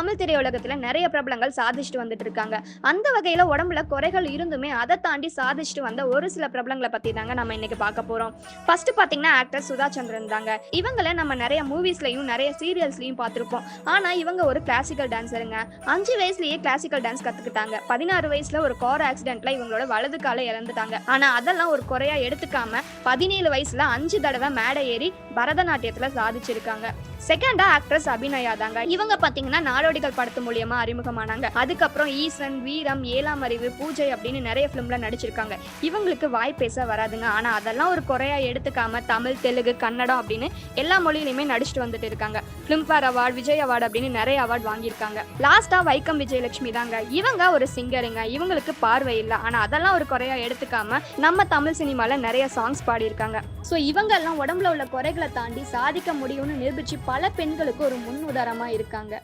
தமிழ் திரையுலகத்துல நிறைய பிரபலங்கள் சாதிச்சுட்டு வந்துட்டு இருக்காங்க. அந்த வகையில உடம்புல குறைகள் இருந்துமே அதை தாண்டி சாதிச்சுட்டு வந்த ஒரு சில பிரபலங்களை பத்தி தாங்க நம்ம இன்னைக்கு பார்க்க போறோம். ஃபர்ஸ்ட் பாத்தீங்கன்னா ஆக்டர் சுதா சந்திரன் தாங்க. இவங்கள நம்ம நிறைய மூவிஸ்லயும் நிறைய சீரியல்ஸ்லயும் பார்த்திருப்போம். ஆனா இவங்க ஒரு கிளாசிக்கல் டான்சருங்க. 5 வயசுலயே கிளாசிக்கல் டான்ஸ் கத்துக்கிட்டாங்க. 16 வயசுல ஒரு கார் ஆக்சிடென்ட்ல இவங்களோட வலது காலை இழந்துட்டாங்க. ஆனா அதெல்லாம் ஒரு குறையா எடுத்துக்காம 17 வயசுல 5 தடவை மேடை ஏறி பரதநாட்டியத்துல சாதிச்சிருக்காங்க. செகண்டா ஆக்ட்ரஸ் அபிநயா தாங்க. இவங்க பாத்தீங்கன்னா நாடோடிகள் படத்து மூலியமா அறிமுகமானாங்க. அதுக்கப்புறம் ஈசன், வீரம், ஏழாம் அறிவு, பூஜை அப்படின்னு நிறைய பிலிம்ல நடிச்சிருக்காங்க. இவங்களுக்கு வாய் பேச வராதுங்க. ஆனா அதெல்லாம் ஒரு குறையா எடுத்துக்காம தமிழ், தெலுங்கு, கன்னடம் அப்படின்னு எல்லா மொழியிலுமே நடிச்சுட்டு வந்துட்டு இருக்காங்க. பிலிம்ஃபேர் அவார்டு, விஜய் அவார்டு அப்படின்னு நிறைய அவார்டு வாங்கியிருக்காங்க. லாஸ்டா வைக்கம் விஜயலட்சுமி தாங்க. இவங்க ஒரு சிங்கருங்க. இவங்களுக்கு பார்வை இல்லை. ஆனா அதெல்லாம் ஒரு குறையா எடுத்துக்காம நம்ம தமிழ் சினிமால நிறைய சாங்ஸ் பாடியிருக்காங்க. ஸோ இவங்க எல்லாம் உடம்புல உள்ள குறைகளை தாண்டி சாதிக்க முடியும்னு நிரூபிச்சு பல பெண்களுக்கு ஒரு முன் உதாரணமா இருக்காங்க.